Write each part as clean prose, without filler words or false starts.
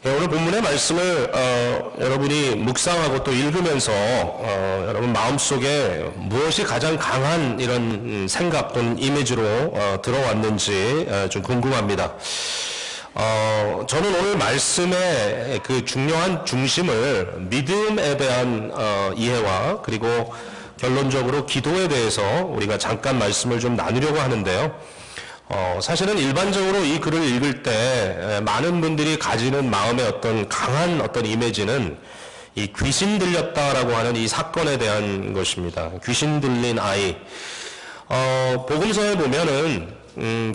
오늘 본문의 말씀을 여러분이 묵상하고 또 읽으면서 여러분 마음속에 무엇이 가장 강한 이런 생각 또는 이미지로 들어왔는지 좀 궁금합니다. 저는 오늘 말씀의 그 중요한 중심을 믿음에 대한 이해와 그리고 결론적으로 기도에 대해서 우리가 잠깐 말씀을 좀 나누려고 하는데요. 사실은 일반적으로 이 글을 읽을 때 많은 분들이 가지는 마음의 어떤 강한 어떤 이미지는 이 귀신 들렸다라고 하는 이 사건에 대한 것입니다. 귀신 들린 아이. 복음서에 보면은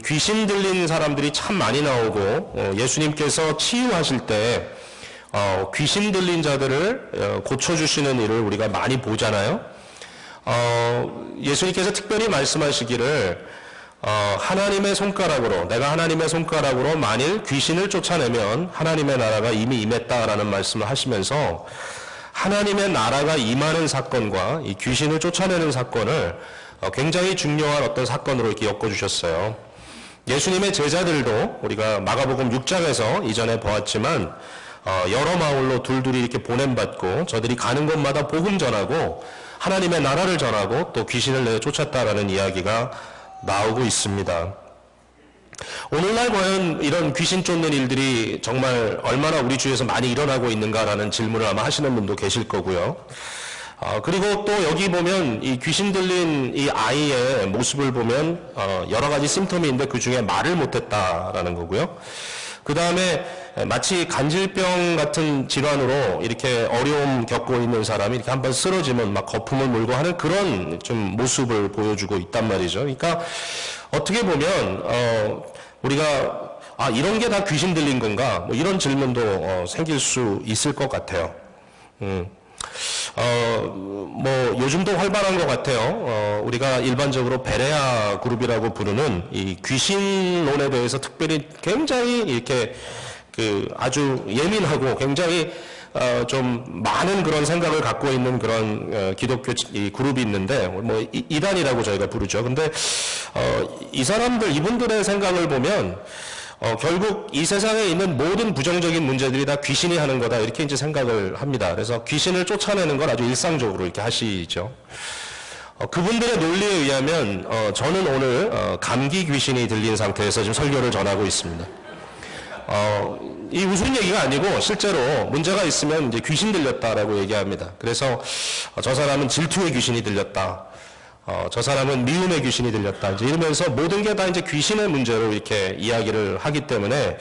귀신 들린 사람들이 참 많이 나오고 예수님께서 치유하실 때 귀신 들린 자들을 고쳐주시는 일을 우리가 많이 보잖아요. 예수님께서 특별히 말씀하시기를 하나님의 손가락으로, 내가 하나님의 손가락으로 만일 귀신을 쫓아내면 하나님의 나라가 이미 임했다라는 말씀을 하시면서 하나님의 나라가 임하는 사건과 이 귀신을 쫓아내는 사건을 굉장히 중요한 어떤 사건으로 이렇게 엮어주셨어요. 예수님의 제자들도 우리가 마가복음 6장에서 이전에 보았지만 여러 마을로 둘둘이 이렇게 보냄받고 저들이 가는 곳마다 복음 전하고 하나님의 나라를 전하고 또 귀신을 내쫓았다라는 이야기가 나오고 있습니다. 오늘날 과연 이런 귀신 쫓는 일들이 정말 얼마나 우리 주위에서 많이 일어나고 있는가라는 질문을 아마 하시는 분도 계실 거고요. 그리고 또 여기 보면 이 귀신 들린 이 아이의 모습을 보면 여러 가지 심텀이 있는데 그 중에 말을 못했다라는 거고요. 그 다음에 마치 간질병 같은 질환으로 이렇게 어려움 겪고 있는 사람이 이렇게 한번 쓰러지면 막 거품을 물고 하는 그런 좀 모습을 보여주고 있단 말이죠. 그러니까 어떻게 보면 우리가 이런 게 다 귀신 들린 건가? 뭐 이런 질문도 생길 수 있을 것 같아요. 뭐 요즘도 활발한 것 같아요. 우리가 일반적으로 베레아 그룹이라고 부르는 이 귀신론에 대해서 특별히 굉장히 이렇게 그 아주 예민하고 굉장히 좀 많은 그런 생각을 갖고 있는 그런 기독교 이 그룹이 있는데 뭐 이단이라고 저희가 부르죠. 근데 이분들의 생각을 보면 결국 이 세상에 있는 모든 부정적인 문제들이 다 귀신이 하는 거다 이렇게 이제 생각을 합니다. 그래서 귀신을 쫓아내는 걸 아주 일상적으로 이렇게 하시죠. 그분들의 논리에 의하면 저는 오늘 감기 귀신이 들린 상태에서 지금 설교를 전하고 있습니다. 이 웃은 얘기가 아니고 실제로 문제가 있으면 이제 귀신 들렸다라고 얘기합니다. 그래서 저 사람은 질투의 귀신이 들렸다. 저 사람은 미움의 귀신이 들렸다. 이제 이러면서 모든 게 다 이제 귀신의 문제로 이렇게 이야기를 하기 때문에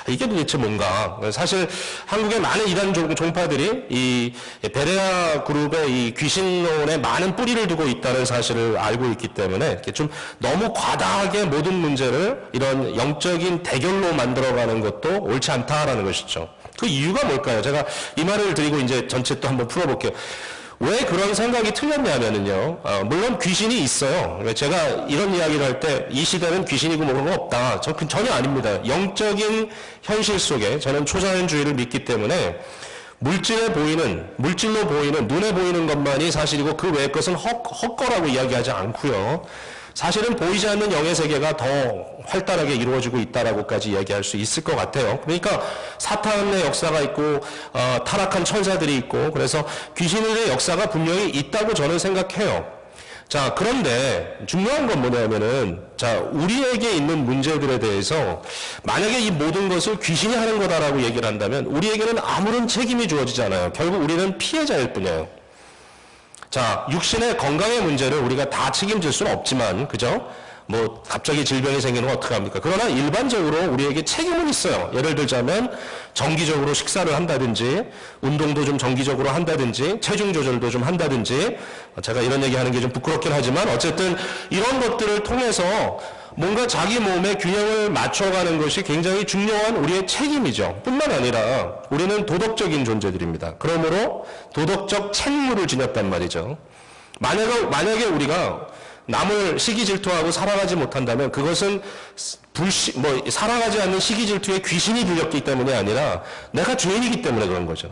이게 도대체 뭔가. 사실 한국의 많은 이단 종파들이 이 베레아 그룹의 이 귀신론에 많은 뿌리를 두고 있다는 사실을 알고 있기 때문에 이렇게 좀 너무 과다하게 모든 문제를 이런 영적인 대결로 만들어가는 것도 옳지 않다라는 것이죠. 그 이유가 뭘까요? 제가 이 말을 드리고 이제 전체 또 한번 풀어볼게요. 왜 그런 생각이 틀렸냐면은요, 물론 귀신이 있어요. 제가 이런 이야기를 할 때 이 시대는 귀신이고 뭐 그런 거 없다. 전혀 아닙니다. 영적인 현실 속에 저는 초자연주의를 믿기 때문에 물질로 보이는, 눈에 보이는 것만이 사실이고 그 외의 것은 헛거라고 이야기하지 않고요. 사실은 보이지 않는 영의 세계가 더 활달하게 이루어지고 있다라고까지 이야기할 수 있을 것 같아요. 그러니까 사탄의 역사가 있고 타락한 천사들이 있고 그래서 귀신의 역사가 분명히 있다고 저는 생각해요. 자, 그런데 중요한 건 뭐냐면은 우리에게 있는 문제들에 대해서 만약에 이 모든 것을 귀신이 하는 거다라고 얘기를 한다면 우리에게는 아무런 책임이 주어지지 않아요. 결국 우리는 피해자일 뿐이에요. 자, 육신의 건강의 문제를 우리가 다 책임질 수는 없지만, 그죠? 뭐, 갑자기 질병이 생기는 건 어떡합니까? 그러나 일반적으로 우리에게 책임은 있어요. 예를 들자면, 정기적으로 식사를 한다든지, 운동도 좀 정기적으로 한다든지, 체중 조절도 좀 한다든지, 제가 이런 얘기 하는 게 좀 부끄럽긴 하지만, 어쨌든 이런 것들을 통해서 뭔가 자기 몸의 균형을 맞춰가는 것이 굉장히 중요한 우리의 책임이죠. 뿐만 아니라 우리는 도덕적인 존재들입니다. 그러므로 도덕적 책무를 지녔단 말이죠. 만약에 우리가 남을 시기 질투하고 살아가지 못한다면 그것은 살아가지 않는 시기 질투에 귀신이 들렸기 때문이 아니라 내가 죄인이기 때문에 그런 거죠.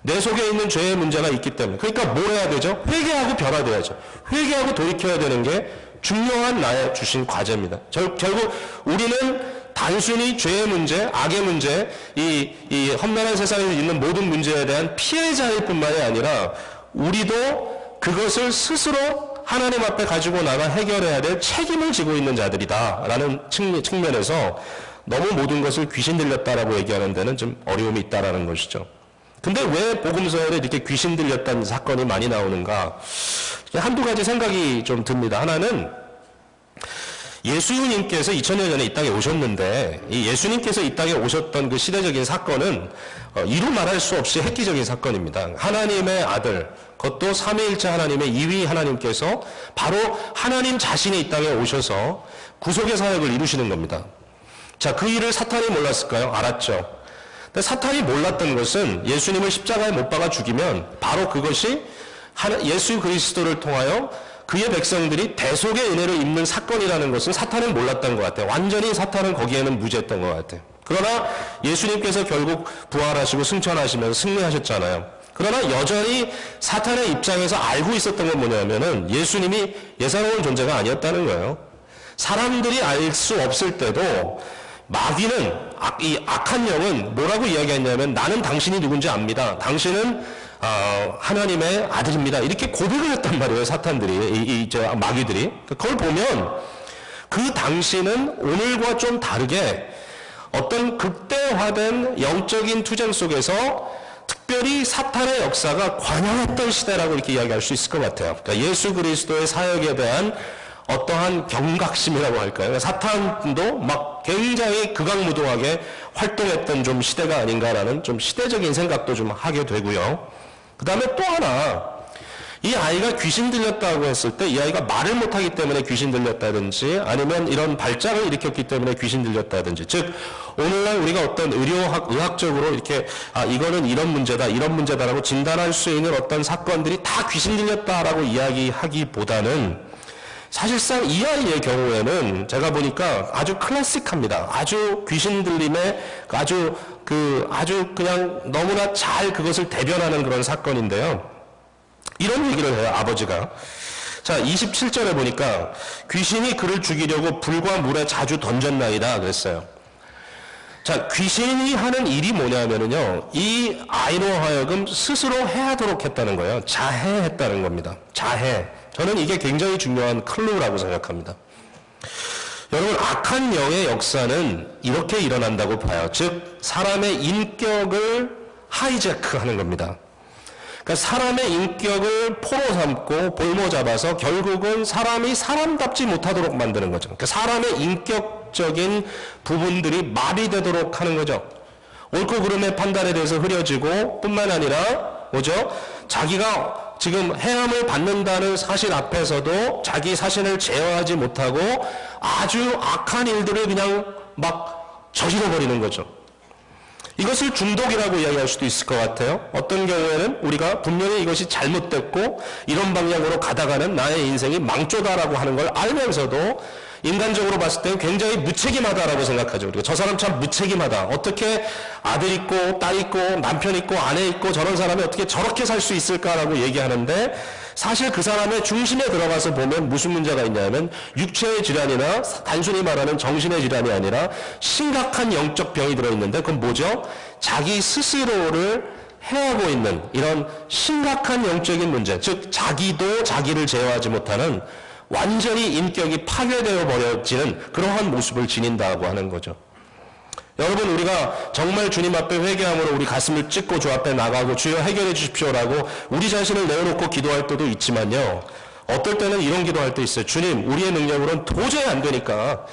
내 속에 있는 죄의 문제가 있기 때문에. 그러니까 뭘 해야 되죠? 회개하고 변화돼야죠. 회개하고 돌이켜야 되는 게 중요한 나의 주신 과제입니다. 결국 우리는 단순히 죄의 문제, 악의 문제, 이 험난한 세상에 있는 모든 문제에 대한 피해자일 뿐만이 아니라 우리도 그것을 스스로 하나님 앞에 가지고 나가 해결해야 될 책임을 지고 있는 자들이다라는 측면에서 너무 모든 것을 귀신 들렸다라고 얘기하는 데는 좀 어려움이 있다라는 것이죠. 근데 왜 복음서에 이렇게 귀신 들렸다는 사건이 많이 나오는가? 한두 가지 생각이 좀 듭니다. 하나는 예수님께서 2000년 전에 이 땅에 오셨는데 이 예수님께서 이 땅에 오셨던 그 시대적인 사건은 이루 말할 수 없이 획기적인 사건입니다. 하나님의 아들, 그것도 삼위일체 하나님의 2위 하나님께서 바로 하나님 자신이 이 땅에 오셔서 구속의 사역을 이루시는 겁니다. 자, 그 일을 사탄이 몰랐을까요? 알았죠. 근데 사탄이 몰랐던 것은 예수님을 십자가에 못 박아 죽이면 바로 그것이 예수 그리스도를 통하여 그의 백성들이 대속의 은혜를 입는 사건이라는 것은 사탄은 몰랐던 것 같아요. 완전히 사탄은 거기에는 무지했던 것 같아요. 그러나 예수님께서 결국 부활하시고 승천하시면서 승리하셨잖아요. 그러나 여전히 사탄의 입장에서 알고 있었던 건 뭐냐면은 예수님이 예사로운 존재가 아니었다는 거예요. 사람들이 알 수 없을 때도 마귀는 이 악한 영은 뭐라고 이야기했냐면 나는 당신이 누군지 압니다. 당신은 하나님의 아들입니다. 이렇게 고백을 했단 말이에요. 사탄들이 마귀들이. 그걸 보면 그 당시는 오늘과 좀 다르게 어떤 극대화된 영적인 투쟁 속에서 특별히 사탄의 역사가 관영했던 시대라고 이렇게 이야기할 수 있을 것 같아요. 그러니까 예수 그리스도의 사역에 대한 어떠한 경각심이라고 할까요? 사탄도 막 굉장히 극악무도하게 활동했던 좀 시대가 아닌가라는 좀 시대적인 생각도 좀 하게 되고요. 그 다음에 또 하나, 이 아이가 귀신 들렸다고 했을 때 이 아이가 말을 못하기 때문에 귀신 들렸다든지 아니면 이런 발작을 일으켰기 때문에 귀신 들렸다든지, 즉 오늘날 우리가 어떤 의학적으로 이렇게 이거는 이런 문제다라고 진단할 수 있는 어떤 사건들이 다 귀신 들렸다라고 이야기하기보다는 사실상 이 아이의 경우에는 제가 보니까 아주 클래식합니다. 아주 귀신 들림에 아주 그냥 너무나 잘 그것을 대변하는 그런 사건인데요. 이런 얘기를 해요, 아버지가. 자, 27절에 보니까 귀신이 그를 죽이려고 불과 물에 자주 던졌나이다 그랬어요. 자, 귀신이 하는 일이 뭐냐면요, 이 아이로 하여금 스스로 해하도록 했다는 거예요. 자해했다는 겁니다. 자해. 저는 이게 굉장히 중요한 클루라고 생각합니다. 여러분, 악한 영의 역사는 이렇게 일어난다고 봐요. 즉 사람의 인격을 하이제크하는 겁니다. 그러니까 사람의 인격을 포로 삼고 볼모 잡아서 결국은 사람이 사람답지 못하도록 만드는 거죠. 그러니까 사람의 인격적인 부분들이 마비되도록 하는 거죠. 옳고 그름의 판단에 대해서 흐려지고 뿐만 아니라 뭐죠? 자기가 지금 해함을 받는다는 사실 앞에서도 자기 자신을 제어하지 못하고 아주 악한 일들을 그냥 막 저질러버리는 거죠. 이것을 중독이라고 이야기할 수도 있을 것 같아요. 어떤 경우에는 우리가 분명히 이것이 잘못됐고 이런 방향으로 가다가는 나의 인생이 망조다라고 하는 걸 알면서도 인간적으로 봤을 때는 굉장히 무책임하다라고 생각하죠. 우리가 저 사람 참 무책임하다. 어떻게 아들 있고 딸 있고 남편 있고 아내 있고 저런 사람이 어떻게 저렇게 살 수 있을까라고 얘기하는데, 사실 그 사람의 중심에 들어가서 보면 무슨 문제가 있냐면 육체의 질환이나 단순히 말하는 정신의 질환이 아니라 심각한 영적 병이 들어있는데, 그건 뭐죠? 자기 스스로를 해하고 있는 이런 심각한 영적인 문제, 즉 자기도 자기를 제어하지 못하는 완전히 인격이 파괴되어 버려지는 그러한 모습을 지닌다고 하는 거죠. 여러분, 우리가 정말 주님 앞에 회개함으로 우리 가슴을 찢고 주 앞에 나가고 주여 해결해 주십시오라고 우리 자신을 내어놓고 기도할 때도 있지만요, 어떨 때는 이런 기도할 때 있어요. 주님, 우리의 능력으로는 도저히 안 되니까,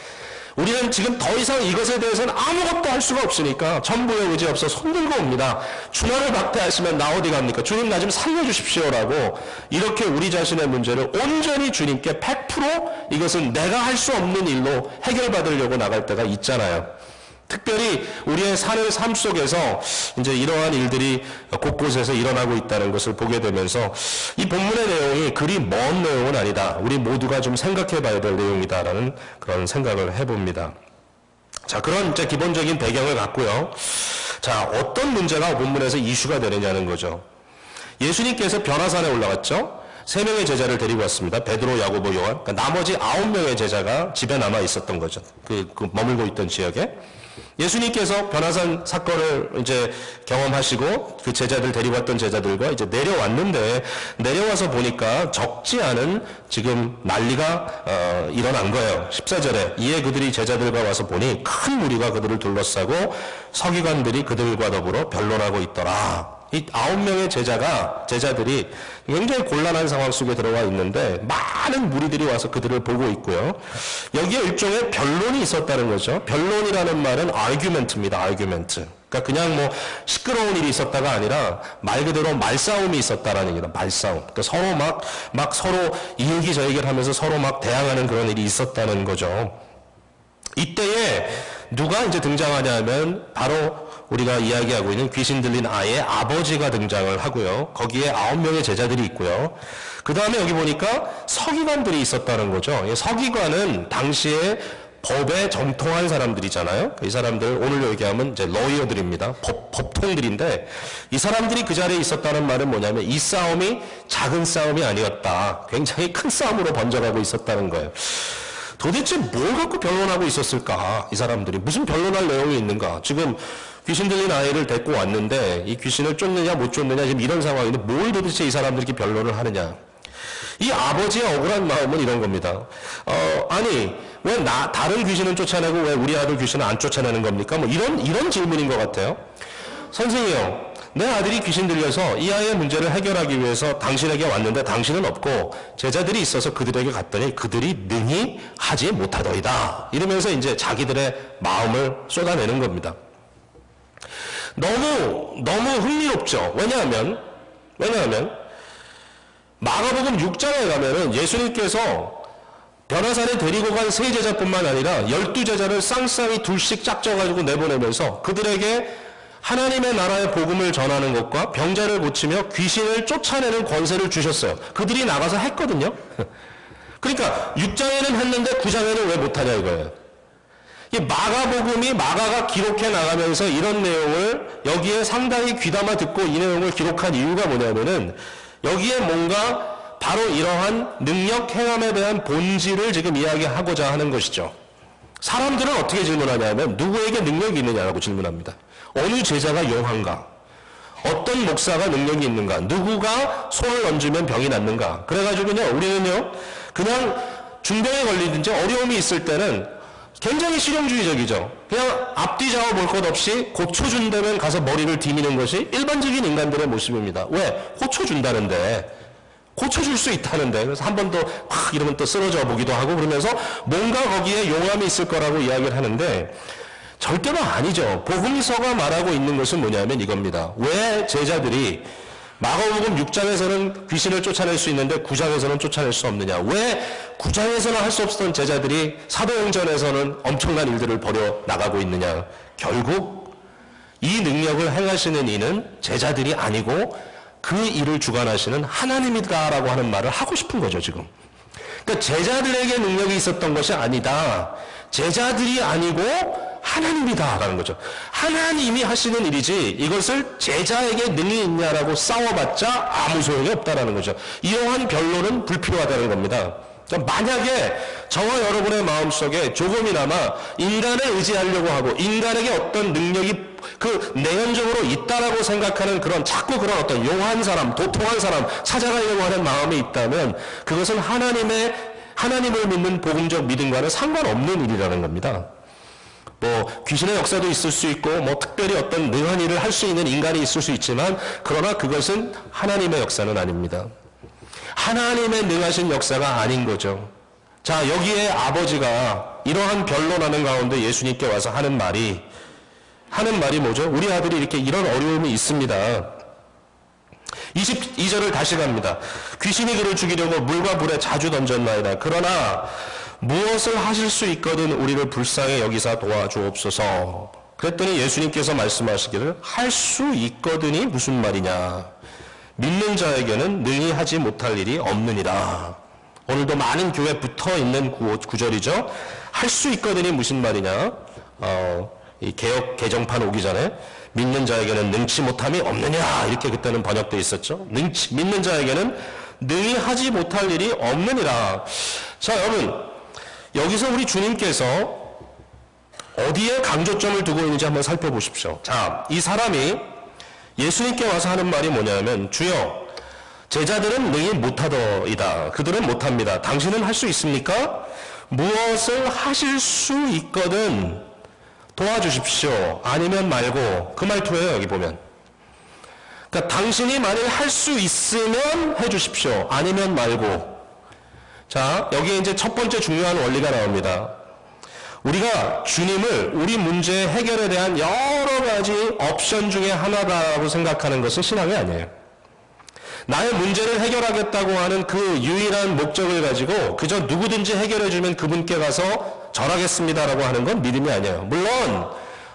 우리는 지금 더 이상 이것에 대해서는 아무것도 할 수가 없으니까 천부의 의지 없어 손들고 옵니다. 주나를 박대하시면 나 어디 갑니까? 주님, 나 좀 살려주십시오라고 이렇게 우리 자신의 문제를 온전히 주님께 100% 이것은 내가 할 수 없는 일로 해결받으려고 나갈 때가 있잖아요. 특별히 우리의 삶 속에서 이제 이러한 일들이 곳곳에서 일어나고 있다는 것을 보게 되면서 이 본문의 내용이 그리 먼 내용은 아니다. 우리 모두가 좀 생각해 봐야 될 내용이다라는 그런 생각을 해봅니다. 자, 그런 이제 기본적인 배경을 갖고요. 자, 어떤 문제가 본문에서 이슈가 되느냐는 거죠. 예수님께서 변화산에 올라갔죠. 3명의 제자를 데리고 왔습니다. 베드로, 야고보, 요한. 그러니까 나머지 9명의 제자가 집에 남아 있었던 거죠. 그 머물고 있던 지역에. 예수님께서 변화산 사건을 이제 경험하시고 그 제자들 데리고 왔던 제자들과 이제 내려왔는데, 내려와서 보니까 적지 않은 지금 난리가 일어난 거예요. 14절에 이에 그들이 제자들과 와서 보니 큰 무리가 그들을 둘러싸고 서기관들이 그들과 더불어 변론하고 있더라. 이 9명의 제자들이 굉장히 곤란한 상황 속에 들어와 있는데 많은 무리들이 와서 그들을 보고 있고요. 여기에 일종의 변론이 있었다는 거죠. 변론이라는 말은 argument입니다. argument. 그러니까 그냥 뭐 시끄러운 일이 있었다가 아니라 말 그대로 말싸움이 있었다라는 얘기다. 말싸움. 그러니까 서로 막 서로 이 얘기 저 얘기를 하면서 서로 막 대항하는 그런 일이 있었다는 거죠. 이때에 누가 이제 등장하냐면 바로 우리가 이야기하고 있는 귀신 들린 아이의 아버지가 등장을 하고요. 거기에 9명의 제자들이 있고요. 그 다음에 여기 보니까 서기관들이 있었다는 거죠. 서기관은 당시에 법에 정통한 사람들이잖아요. 이 사람들 오늘 얘기하면 이제 러이어들입니다. 법통들인데 이 사람들이 그 자리에 있었다는 말은 뭐냐면 이 싸움이 작은 싸움이 아니었다. 굉장히 큰 싸움으로 번져가고 있었다는 거예요. 도대체 뭘 갖고 변론하고 있었을까? 이 사람들이 무슨 변론할 내용이 있는가? 지금 귀신 들린 아이를 데리고 왔는데 이 귀신을 쫓느냐 못 쫓느냐 지금 이런 상황인데 뭘 도대체 이 사람들이 이렇게 변론을 하느냐? 이 아버지의 억울한 마음은 이런 겁니다. 아니 왜 다른 귀신은 쫓아내고 왜 우리 아들 귀신은 안 쫓아내는 겁니까? 뭐 이런 질문인 것 같아요. 선생님이요. 내 아들이 귀신 들려서 이 아이의 문제를 해결하기 위해서 당신에게 왔는데 당신은 없고 제자들이 있어서 그들에게 갔더니 그들이 능히 하지 못하더이다. 이러면서 이제 자기들의 마음을 쏟아내는 겁니다. 너무 흥미롭죠. 왜냐하면 마가복음 6장에 가면은 예수님께서 변화산에 데리고 간 3제자뿐만 아니라 12제자를 쌍쌍이 둘씩 짝져가지고 내보내면서 그들에게 하나님의 나라의 복음을 전하는 것과 병자를 고치며 귀신을 쫓아내는 권세를 주셨어요. 그들이 나가서 했거든요. 그러니까 6장에는 했는데 9장에는 왜 못하냐 이거예요. 이 마가복음이 마가가 기록해 나가면서 이런 내용을 여기에 상당히 귀담아 듣고 이 내용을 기록한 이유가 뭐냐면은 여기에 뭔가 바로 이러한 능력 행함에 대한 본질을 지금 이야기하고자 하는 것이죠. 사람들은 어떻게 질문하냐면 누구에게 능력이 있느냐라고 질문합니다. 어느 제자가 용한가? 어떤 목사가 능력이 있는가? 누구가 손을 얹으면 병이 낫는가? 그래가지고요, 우리는요, 그냥 중병에 걸리든지 어려움이 있을 때는 굉장히 실용주의적이죠. 그냥 앞뒤 좌우 볼 것 없이 고쳐준다면 가서 머리를 디미는 것이 일반적인 인간들의 모습입니다. 왜? 고쳐준다는데. 고쳐줄 수 있다는데. 그래서 한 번 더 막 이러면 또 쓰러져 보기도 하고 그러면서 뭔가 거기에 용암이 있을 거라고 이야기를 하는데 절대로 아니죠. 복음서가 말하고 있는 것은 뭐냐면 이겁니다. 왜 제자들이 마가복음 6장에서는 귀신을 쫓아낼 수 있는데 9장에서는 쫓아낼 수 없느냐? 왜 9장에서는 할 수 없었던 제자들이 사도행전에서는 엄청난 일들을 벌여 나가고 있느냐? 결국 이 능력을 행하시는 이는 제자들이 아니고 그 일을 주관하시는 하나님이다라고 하는 말을 하고 싶은 거죠, 지금. 그러니까 제자들에게 능력이 있었던 것이 아니다. 제자들이 아니고 하나님이다라는 거죠. 하나님이 하시는 일이지 이것을 제자에게 능이 있냐라고 싸워봤자 아무 소용이 없다라는 거죠. 이러한 변론은 불필요하다는 겁니다. 그러니까 만약에 저와 여러분의 마음속에 조금이나마 인간을 의지하려고 하고 인간에게 어떤 능력이 그 내연적으로 있다라고 생각하는 그런 자꾸 그런 어떤 용한 사람, 도통한 사람 찾아가려고 하는 마음이 있다면 그것은 하나님을 믿는 복음적 믿음과는 상관없는 일이라는 겁니다. 뭐 귀신의 역사도 있을 수 있고 뭐 특별히 어떤 능한 일을 할 수 있는 인간이 있을 수 있지만 그러나 그것은 하나님의 역사는 아닙니다. 하나님의 능하신 역사가 아닌 거죠. 자, 여기에 아버지가 이러한 변론하는 가운데 예수님께 와서 하는 말이 뭐죠? 우리 아들이 이렇게 이런 어려움이 있습니다. 22절을 다시 갑니다. 귀신이 그를 죽이려고 물과 불에 자주 던졌나이다. 그러나 무엇을 하실 수 있거든 우리를 불쌍히 여기사 도와주옵소서. 그랬더니 예수님께서 말씀하시기를 할 수 있거든이 무슨 말이냐. 믿는 자에게는 능히 하지 못할 일이 없느니라. 오늘도 많은 교회에 붙어 있는 구절이죠. 할 수 있거든이 무슨 말이냐. 이 개정판 오기 전에 믿는 자에게는 능치 못함이 없느냐 이렇게 그때는 번역되어 있었죠. 믿는 자에게는 능히 하지 못할 일이 없느니라. 자, 여러분, 여기서 우리 주님께서 어디에 강조점을 두고 있는지 한번 살펴보십시오. 자, 이 사람이 예수님께 와서 하는 말이 뭐냐면, 주여, 제자들은 능히 못하더이다. 그들은 못합니다. 당신은 할 수 있습니까? 무엇을 하실 수 있거든 도와주십시오. 아니면 말고. 그 말투예요, 여기 보면. 그러니까 당신이 만일 할 수 있으면 해주십시오. 아니면 말고. 자, 여기에 이제 첫 번째 중요한 원리가 나옵니다. 우리가 주님을 우리 문제 해결에 대한 여러 가지 옵션 중에 하나다라고 생각하는 것은 신앙이 아니에요. 나의 문제를 해결하겠다고 하는 그 유일한 목적을 가지고 그저 누구든지 해결해주면 그분께 가서 절하겠습니다라고 하는 건 믿음이 아니에요. 물론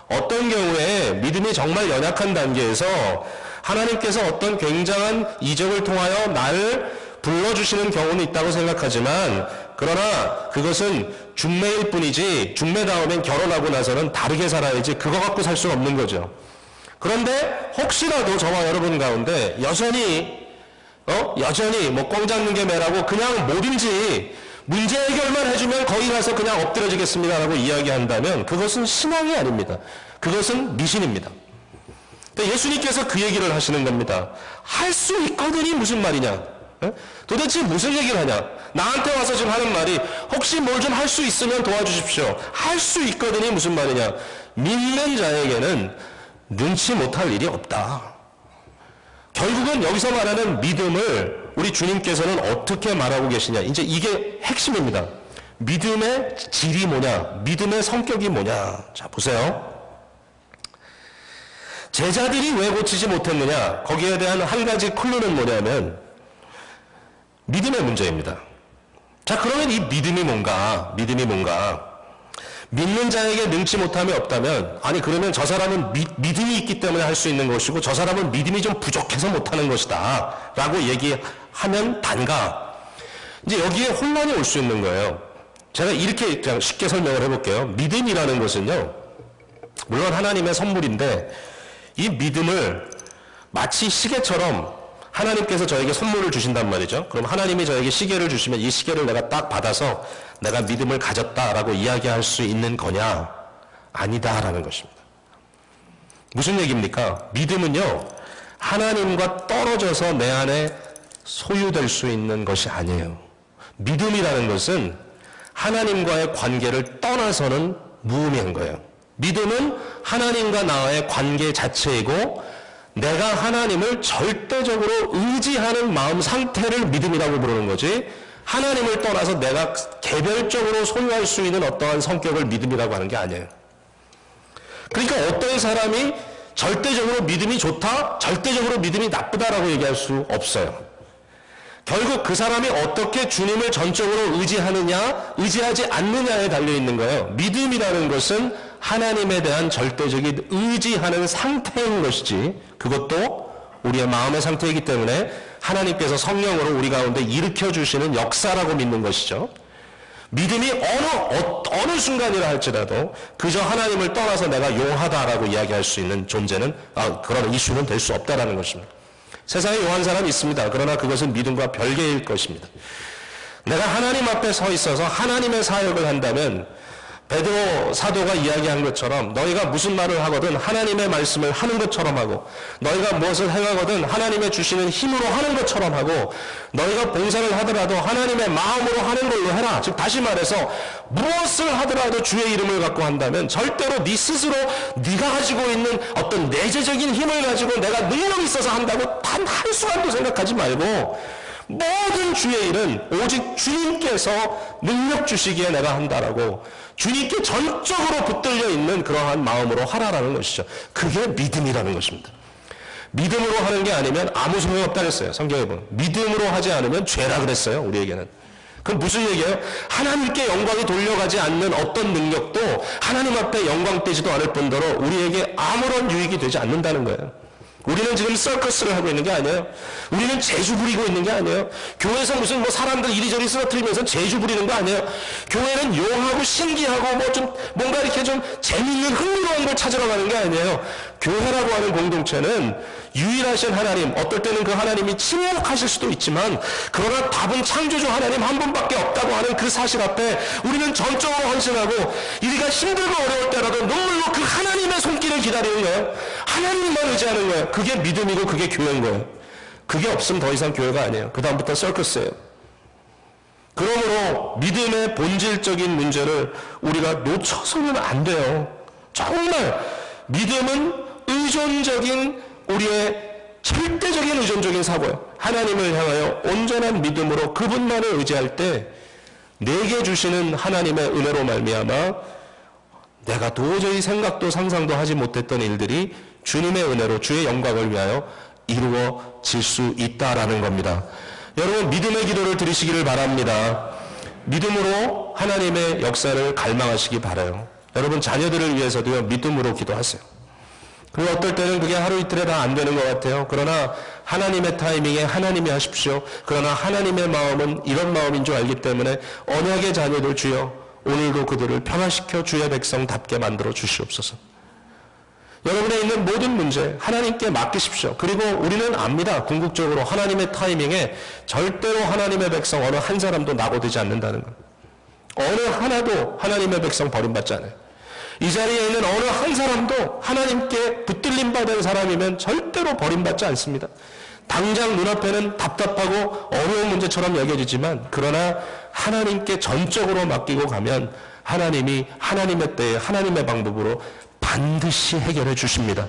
어떤 경우에 믿음이 정말 연약한 단계에서 하나님께서 어떤 굉장한 이적을 통하여 나를 불러주시는 경우는 있다고 생각하지만, 그러나 그것은 중매일 뿐이지 중매다우면 결혼하고 나서는 다르게 살아야지 그거 갖고 살 수 없는 거죠. 그런데 혹시라도 저와 여러분 가운데 여전히 뭐 꽝 잡는 게 매라고 그냥 뭐든지 문제 해결만 해주면 거기 가서 그냥 엎드려지겠습니다라고 이야기한다면 그것은 신앙이 아닙니다. 그것은 미신입니다. 예수님께서 그 얘기를 하시는 겁니다. 할 수 있거든이 무슨 말이냐? 도대체 무슨 얘기를 하냐? 나한테 와서 지금 하는 말이 혹시 뭘 좀 할 수 있으면 도와주십시오. 할 수 있거든이 무슨 말이냐? 믿는 자에게는 능치 못할 일이 없다. 결국은 여기서 말하는 믿음을 우리 주님께서는 어떻게 말하고 계시냐? 이제 이게 핵심입니다. 믿음의 질이 뭐냐? 믿음의 성격이 뭐냐? 자, 보세요. 제자들이 왜 고치지 못했느냐? 거기에 대한 한 가지 클루는 뭐냐면 믿음의 문제입니다. 자, 그러면 이 믿음이 뭔가? 믿는 자에게 능치 못함이 없다면, 아니 그러면 저 사람은 믿음이 있기 때문에 할 수 있는 것이고 저 사람은 믿음이 좀 부족해서 못하는 것이다 라고 얘기하면 단가? 이제 여기에 혼란이 올 수 있는 거예요. 제가 이렇게 그냥 쉽게 설명을 해볼게요. 믿음이라는 것은요, 물론 하나님의 선물인데 이 믿음을 마치 시계처럼 하나님께서 저에게 선물을 주신단 말이죠. 그럼 하나님이 저에게 시계를 주시면 이 시계를 내가 딱 받아서 내가 믿음을 가졌다라고 이야기할 수 있는 거냐? 아니다라는 것입니다. 무슨 얘기입니까? 믿음은요, 하나님과 떨어져서 내 안에 소유될 수 있는 것이 아니에요. 믿음이라는 것은 하나님과의 관계를 떠나서는 무의미한 거예요. 믿음은 하나님과 나와의 관계 자체이고 내가 하나님을 절대적으로 의지하는 마음 상태를 믿음이라고 부르는 거지, 하나님을 떠나서 내가 개별적으로 소유할 수 있는 어떠한 성격을 믿음이라고 하는 게 아니에요. 그러니까 어떤 사람이 절대적으로 믿음이 좋다, 절대적으로 믿음이 나쁘다라고 얘기할 수 없어요. 결국 그 사람이 어떻게 주님을 전적으로 의지하느냐, 의지하지 않느냐에 달려있는 거예요. 믿음이라는 것은 하나님에 대한 절대적인 의지하는 상태인 것이지, 그것도 우리의 마음의 상태이기 때문에 하나님께서 성령으로 우리 가운데 일으켜주시는 역사라고 믿는 것이죠. 믿음이 어느 순간이라 할지라도 그저 하나님을 떠나서 내가 용하다라고 이야기할 수 있는 존재는, 그런 이슈는 될 수 없다라는 것입니다. 세상에 용한 사람이 있습니다. 그러나 그것은 믿음과 별개일 것입니다. 내가 하나님 앞에 서 있어서 하나님의 사역을 한다면 베드로 사도가 이야기한 것처럼 너희가 무슨 말을 하거든 하나님의 말씀을 하는 것처럼 하고, 너희가 무엇을 행하거든 하나님의 주시는 힘으로 하는 것처럼 하고, 너희가 봉사를 하더라도 하나님의 마음으로 하는 걸로 해라. 즉 다시 말해서 무엇을 하더라도 주의 이름을 갖고 한다면 절대로 네 스스로 네가 가지고 있는 어떤 내재적인 힘을 가지고 내가 능력이 있어서 한다고 단 한순간도 생각하지 말고, 모든 주의 일은 오직 주님께서 능력 주시기에 내가 한다라고 주님께 전적으로 붙들려 있는 그러한 마음으로 하라라는 것이죠. 그게 믿음이라는 것입니다. 믿음으로 하는 게 아니면 아무 소용없다 그랬어요. 성경에 보면 믿음으로 하지 않으면 죄라 그랬어요. 우리에게는. 그럼 무슨 얘기예요? 하나님께 영광이 돌려가지 않는 어떤 능력도 하나님 앞에 영광되지도 않을 뿐더러 우리에게 아무런 유익이 되지 않는다는 거예요. 우리는 지금 서커스를 하고 있는 게 아니에요. 우리는 재주 부리고 있는 게 아니에요. 교회에서 무슨 사람들 이리저리 쓰러뜨리면서 재주 부리는 거 아니에요. 교회는 용하고 신기하고 뭔가 이렇게 좀 재밌는 흥미로운 걸 찾으러 가는 게 아니에요. 교회라고 하는 공동체는 유일하신 하나님, 어떨 때는 그 하나님이 침묵하실 수도 있지만 그러나 답은 창조주 하나님 한 분밖에 없다고 하는 그 사실 앞에 우리는 전적으로 헌신하고 우리가 힘들고 어려울 때라도 눈물로 그 하나님의 손길을 기다리는 거예요. 하나님만 의지하는 거예요. 그게 믿음이고 그게 교회인 거예요. 그게 없으면 더 이상 교회가 아니에요. 그 다음부터 서커스예요. 그러므로 믿음의 본질적인 문제를 우리가 놓쳐서는 안 돼요. 정말 믿음은 의존적인 우리의 절대적인 의존적인 사고예요. 하나님을 향하여 온전한 믿음으로 그분만을 의지할 때 내게 주시는 하나님의 은혜로 말미암아 내가 도저히 생각도 상상도 하지 못했던 일들이 주님의 은혜로 주의 영광을 위하여 이루어질 수 있다라는 겁니다. 여러분 믿음의 기도를 드리시기를 바랍니다. 믿음으로 하나님의 역사를 갈망하시기 바라요. 여러분 자녀들을 위해서도요 믿음으로 기도하세요. 그리고 어떨 때는 그게 하루 이틀에 다 안 되는 것 같아요. 그러나 하나님의 타이밍에 하나님이 하십시오. 그러나 하나님의 마음은 이런 마음인 줄 알기 때문에 언약의 자녀들 주여 오늘도 그들을 변화시켜 주의 백성답게 만들어 주시옵소서. 여러분의 있는 모든 문제 하나님께 맡기십시오. 그리고 우리는 압니다. 궁극적으로 하나님의 타이밍에 절대로 하나님의 백성 어느 한 사람도 낙오되지 않는다는 것. 어느 하나도 하나님의 백성 버림받지 않아요. 이 자리에 있는 어느 한 사람도 하나님께 붙들림 받은 사람이면 절대로 버림받지 않습니다. 당장 눈앞에는 답답하고 어려운 문제처럼 여겨지지만 그러나 하나님께 전적으로 맡기고 가면 하나님이 하나님의 때에 하나님의 방법으로 반드시 해결해 주십니다.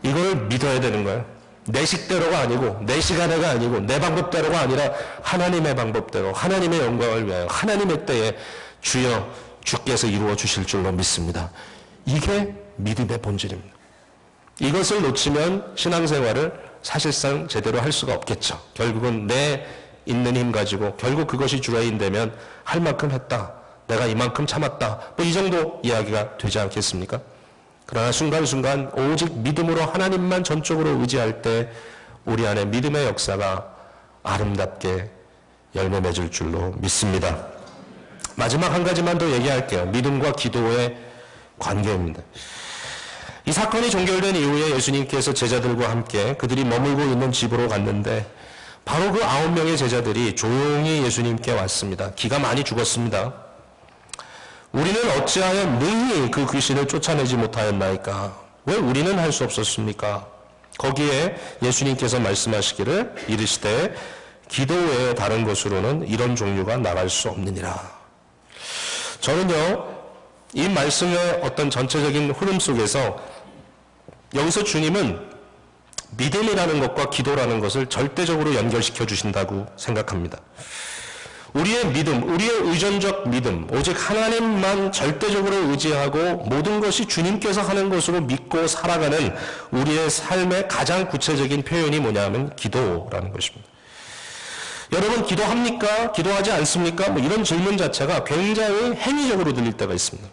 이걸 믿어야 되는 거예요. 내 식대로가 아니고 내 시간대가 아니고 내 방법대로가 아니라 하나님의 방법대로 하나님의 영광을 위하여 하나님의 때에 주여 주께서 이루어 주실 줄로 믿습니다. 이게 믿음의 본질입니다. 이것을 놓치면 신앙생활을 사실상 제대로 할 수가 없겠죠. 결국은 내 있는 힘 가지고 결국 그것이 주라인 되면 할 만큼 했다. 내가 이만큼 참았다. 뭐 이 정도 이야기가 되지 않겠습니까? 그러나 순간순간 오직 믿음으로 하나님만 전적으로 의지할 때 우리 안에 믿음의 역사가 아름답게 열매 맺을 줄로 믿습니다. 마지막 한 가지만 더 얘기할게요. 믿음과 기도의 관계입니다. 이 사건이 종결된 이후에 예수님께서 제자들과 함께 그들이 머물고 있는 집으로 갔는데 바로 그 9명의 제자들이 조용히 예수님께 왔습니다. 기가 많이 죽었습니다. 우리는 어찌하여 능히 그 귀신을 쫓아내지 못하였나이까? 왜 우리는 할 수 없었습니까? 거기에 예수님께서 말씀하시기를 이르시되 기도 외에 다른 것으로는 이런 종류가 나갈 수 없느니라. 저는요, 이 말씀의 어떤 전체적인 흐름 속에서 여기서 주님은 믿음이라는 것과 기도라는 것을 절대적으로 연결시켜 주신다고 생각합니다. 우리의 믿음, 우리의 의존적 믿음, 오직 하나님만 절대적으로 의지하고 모든 것이 주님께서 하는 것으로 믿고 살아가는 우리의 삶의 가장 구체적인 표현이 뭐냐면 기도라는 것입니다. 여러분 기도합니까? 기도하지 않습니까? 뭐 이런 질문 자체가 굉장히 행위적으로 들릴 때가 있습니다.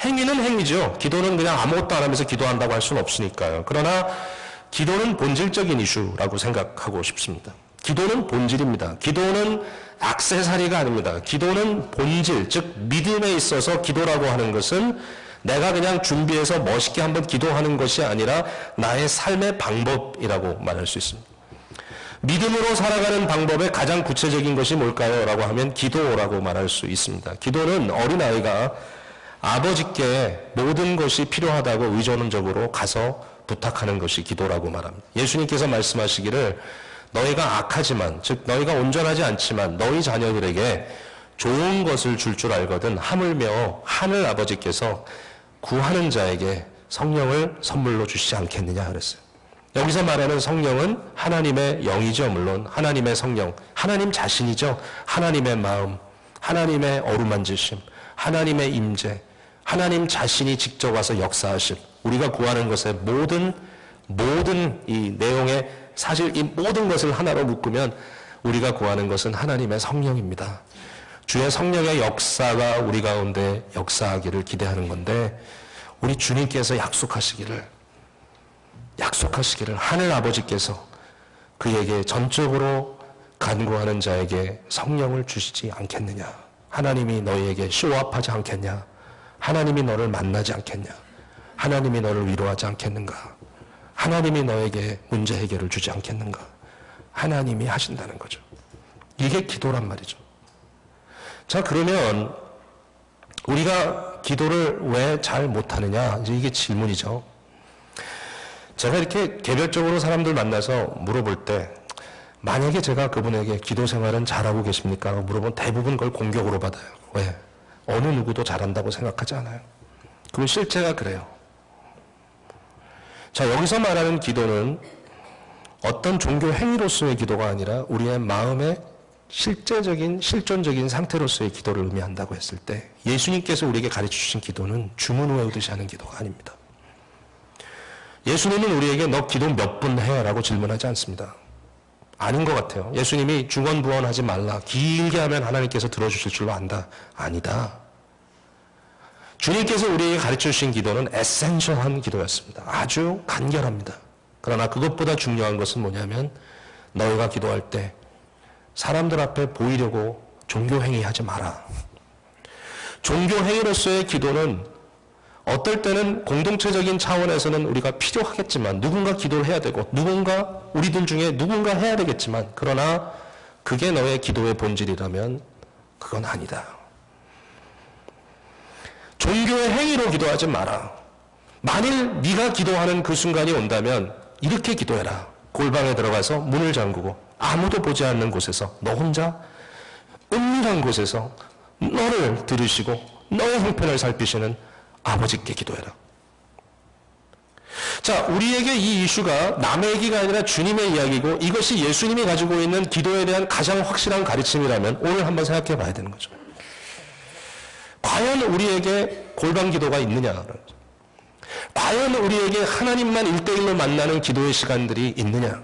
행위는 행위죠. 기도는 그냥 아무것도 안 하면서 기도한다고 할 수는 없으니까요. 그러나 기도는 본질적인 이슈라고 생각하고 싶습니다. 기도는 본질입니다. 기도는 액세서리가 아닙니다. 기도는 본질, 즉 믿음에 있어서 기도라고 하는 것은 내가 그냥 준비해서 멋있게 한번 기도하는 것이 아니라 나의 삶의 방법이라고 말할 수 있습니다. 믿음으로 살아가는 방법의 가장 구체적인 것이 뭘까요? 라고 하면 기도라고 말할 수 있습니다. 기도는 어린아이가 아버지께 모든 것이 필요하다고 의존적으로 가서 부탁하는 것이 기도라고 말합니다. 예수님께서 말씀하시기를 너희가 악하지만, 즉 너희가 온전하지 않지만 너희 자녀들에게 좋은 것을 줄 알거든 하물며 하늘 아버지께서 구하는 자에게 성령을 선물로 주시지 않겠느냐 그랬어요. 여기서 말하는 성령은 하나님의 영이죠. 물론 하나님의 성령, 하나님 자신이죠. 하나님의 마음, 하나님의 어루만지심, 하나님의 임재, 하나님 자신이 직접 와서 역사하실, 우리가 구하는 것의 모든 이 내용의 사실 이 모든 것을 하나로 묶으면 우리가 구하는 것은 하나님의 성령입니다. 주의 성령의 역사가 우리 가운데 역사하기를 기대하는 건데 우리 주님께서 약속하시기를 하늘 아버지께서 그에게 전적으로 간구하는 자에게 성령을 주시지 않겠느냐. 하나님이 너희에게 쇼업하지 않겠냐. 하나님이 너를 만나지 않겠냐. 하나님이 너를 위로하지 않겠는가? 하나님이 너에게 문제 해결을 주지 않겠는가? 하나님이 하신다는 거죠. 이게 기도란 말이죠. 자, 그러면 우리가 기도를 왜 잘 못하느냐? 이제 이게 질문이죠. 제가 이렇게 개별적으로 사람들 만나서 물어볼 때 만약에 제가 그분에게 기도 생활은 잘하고 계십니까? 물어보면 대부분 그걸 공격으로 받아요. 왜? 어느 누구도 잘한다고 생각하지 않아요. 그건 실제가 그래요. 자, 여기서 말하는 기도는 어떤 종교 행위로서의 기도가 아니라 우리의 마음의 실제적인, 실존적인 상태로서의 기도를 의미한다고 했을 때 예수님께서 우리에게 가르쳐 주신 기도는 주문 외우듯이 하는 기도가 아닙니다. 예수님은 우리에게 너 기도 몇 분 해? 라고 질문하지 않습니다. 아닌 것 같아요. 예수님이 중언부언하지 말라. 길게 하면 하나님께서 들어주실 줄로 안다. 아니다. 주님께서 우리에게 가르쳐 주신 기도는 에센셜한 기도였습니다. 아주 간결합니다. 그러나 그것보다 중요한 것은 뭐냐면 너희가 기도할 때 사람들 앞에 보이려고 종교행위 하지 마라. 종교행위로서의 기도는 어떨 때는 공동체적인 차원에서는 우리가 필요하겠지만 누군가 기도를 해야 되고 누군가 우리들 중에 누군가 해야 되겠지만 그러나 그게 너의 기도의 본질이라면 그건 아니다. 종교의 행위로 기도하지 마라. 만일 네가 기도하는 그 순간이 온다면 이렇게 기도해라. 골방에 들어가서 문을 잠그고 아무도 보지 않는 곳에서 너 혼자 은밀한 곳에서 너를 들으시고 너의 형편을 살피시는 아버지께 기도해라. 자, 우리에게 이 이슈가 남의 얘기가 아니라 주님의 이야기고 이것이 예수님이 가지고 있는 기도에 대한 가장 확실한 가르침이라면 오늘 한번 생각해 봐야 되는 거죠. 과연 우리에게 골방 기도가 있느냐? 과연 우리에게 하나님만 1대1로 만나는 기도의 시간들이 있느냐?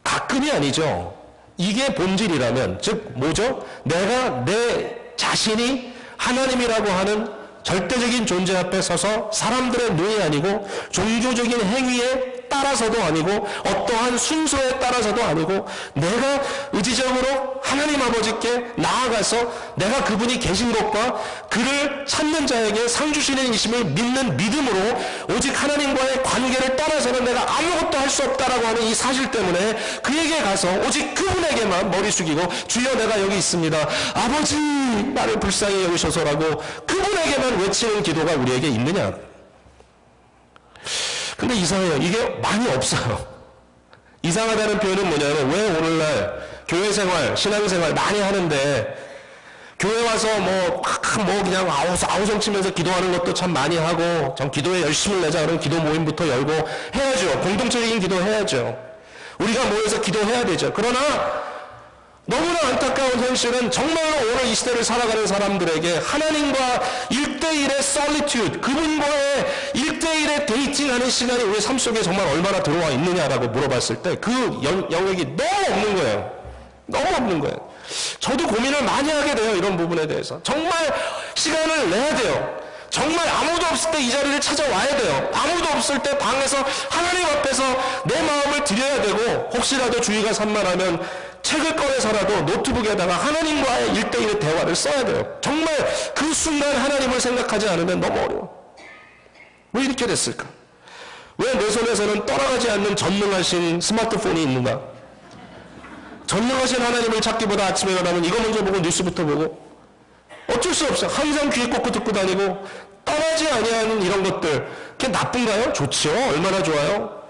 가끔이 아니죠. 이게 본질이라면, 즉 뭐죠? 내가 내 자신이 하나님이라고 하는 절대적인 존재 앞에 서서 사람들의 눈이 아니고 종교적인 행위에 따라서도 아니고 어떠한 순서에 따라서도 아니고 내가 의지적으로 하나님 아버지께 나아가서 내가 그분이 계신 것과 그를 찾는 자에게 상 주시는 이심을 믿는 믿음으로 오직 하나님과의 관계를 떠나서는 내가 아무것도 할 수 없다라고 하는 이 사실 때문에 그에게 가서 오직 그분에게만 머리 숙이고 주여 내가 여기 있습니다. 아버지 나를 불쌍히 여기셔서라고 그분에게만 외치는 기도가 우리에게 있느냐? 근데 이상해요. 이게 많이 없어요. 이상하다는 표현은 뭐냐면 왜 오늘날 교회 생활, 신앙 생활 많이 하는데 교회 와서 뭐 그냥 아우성 치면서 기도하는 것도 참 많이 하고 좀 기도에 열심을 내자 그런 기도 모임부터 열고 해야죠. 공동체적인 기도 해야죠. 우리가 모여서 기도해야 되죠. 그러나 너무나 안타까운 현실은 정말로 오늘 이 시대를 살아가는 사람들에게 하나님과 1대1의 solitude, 그분과의 1대1의 데이팅하는 시간이 우리 삶 속에 정말 얼마나 들어와 있느냐라고 물어봤을 때 그 영역이 너무 없는 거예요. 너무 없는 거예요. 저도 고민을 많이 하게 돼요. 이런 부분에 대해서. 정말 시간을 내야 돼요. 정말 아무도 없을 때 이 자리를 찾아와야 돼요. 아무도 없을 때 방에서 하나님 앞에서 내 마음을 드려야 되고 혹시라도 주의가 산만하면 책을 꺼내서라도 노트북에다가 하나님과의 1대1의 대화를 써야 돼요. 정말 그 순간 하나님을 생각하지 않으면 너무 어려워. 왜 이렇게 됐을까? 왜 내 손에서는 떠나가지 않는 전능하신 스마트폰이 있는가? 전능하신 하나님을 찾기보다 아침에 일어나면 이거 먼저 보고 뉴스부터 보고 어쩔 수 없어. 항상 귀에 꽂고 듣고 다니고 떠나지 아니하는 이런 것들 그게 나쁜가요? 좋지요. 얼마나 좋아요.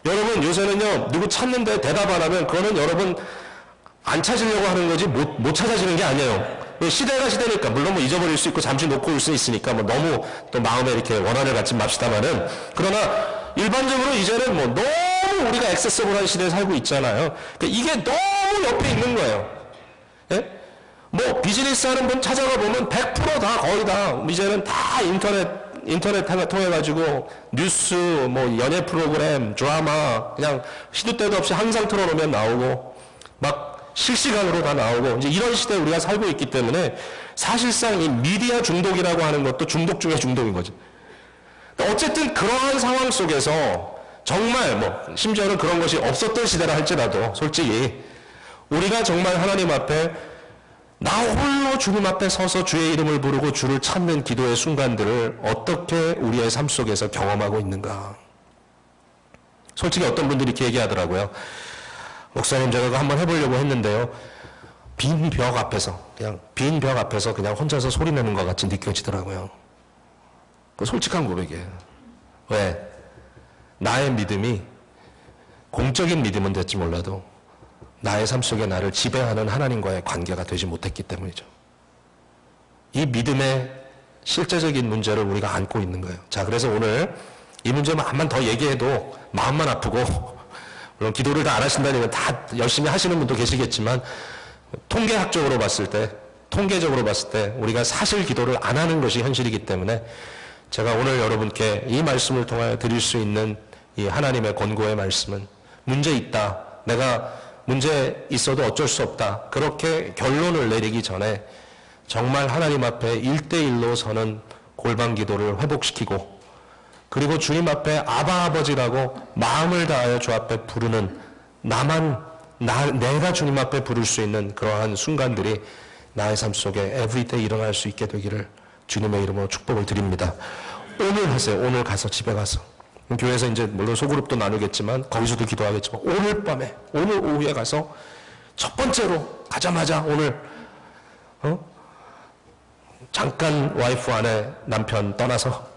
여러분 요새는요 누구 찾는데 대답 안 하면 그거는 여러분 안 찾으려고 하는 거지 못 찾아지는 게 아니에요. 시대가 시대니까 물론 뭐 잊어버릴 수 있고 잠시 놓고 올 수 있으니까 뭐 너무 또 마음에 이렇게 원한을 갖지 맙시다만은 그러나 일반적으로 이제는 뭐 너무 우리가 액세서블한 시대에 살고 있잖아요. 그러니까 이게 너무 옆에 있는 거예요. 예? 뭐 비즈니스 하는 분 찾아가 보면 100%다 거의 다 이제는 다 인터넷 통해 가지고 뉴스 뭐 연예 프로그램 드라마 그냥 시도 때도 없이 항상 틀어놓으면 나오고 막 실시간으로 다 나오고 이제 이런 시대에 우리가 살고 있기 때문에 사실상 이 미디어 중독이라고 하는 것도 중독 중에 중독인 거죠. 어쨌든 그러한 상황 속에서 정말 뭐 심지어는 그런 것이 없었던 시대라 할지라도 솔직히 우리가 정말 하나님 앞에 나 홀로 주님 앞에 서서 주의 이름을 부르고 주를 찾는 기도의 순간들을 어떻게 우리의 삶 속에서 경험하고 있는가. 솔직히 어떤 분들이 이렇게 얘기하더라고요. 목사님, 제가 그거 한번 해보려고 했는데요. 빈 벽 앞에서 그냥 혼자서 소리 내는 것 같이 느껴지더라고요. 그 솔직한 고백이에요. 왜? 나의 믿음이 공적인 믿음은 될지 몰라도 나의 삶 속에 나를 지배하는 하나님과의 관계가 되지 못했기 때문이죠. 이 믿음의 실제적인 문제를 우리가 안고 있는 거예요. 자, 그래서 오늘 이 문제만 더 얘기해도 마음만 아프고, 물론 기도를 다 안 하신다니까 다 열심히 하시는 분도 계시겠지만, 통계적으로 봤을 때 우리가 사실 기도를 안 하는 것이 현실이기 때문에 제가 오늘 여러분께 이 말씀을 통하여 드릴 수 있는 이 하나님의 권고의 말씀은 문제 있다, 내가 문제 있어도 어쩔 수 없다, 그렇게 결론을 내리기 전에 정말 하나님 앞에 1대1로 서는 골방 기도를 회복시키고, 그리고 주님 앞에 아바 아버지라고 마음을 다하여 주 앞에 부르는, 내가 주님 앞에 부를 수 있는 그러한 순간들이 나의 삶 속에 에브리데이 일어날 수 있게 되기를 주님의 이름으로 축복을 드립니다. 오늘 하세요. 오늘 가서, 집에 가서. 교회에서 이제 물론 소그룹도 나누겠지만 거기서도 기도하겠지만, 오늘 밤에, 오늘 오후에 가서 첫 번째로 가자마자 오늘 잠깐 와이프 아내 남편 떠나서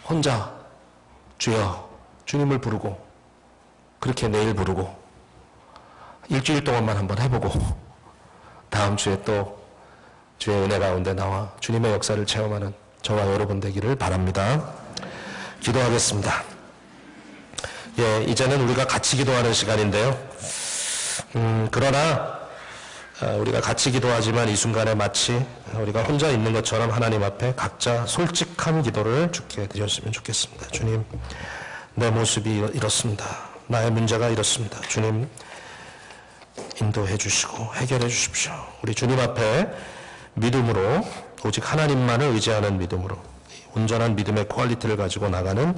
혼자 주여 주님을 부르고, 그렇게 내일 부르고 일주일 동안만 한번 해보고 다음 주에 또 주의 은혜 가운데 나와 주님의 역사를 체험하는 저와 여러분 되기를 바랍니다. 기도하겠습니다. 예, 이제는 우리가 같이 기도하는 시간인데요. 그러나 우리가 같이 기도하지만 이 순간에 마치 우리가 혼자 있는 것처럼 하나님 앞에 각자 솔직한 기도를 주께 드렸으면 좋겠습니다. 주님, 내 모습이 이렇습니다. 나의 문제가 이렇습니다. 주님, 인도해 주시고 해결해 주십시오. 우리 주님 앞에 믿음으로, 오직 하나님만을 의지하는 믿음으로 온전한 믿음의 퀄리티를 가지고 나가는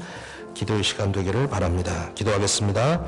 기도의 시간 되기를 바랍니다. 기도하겠습니다.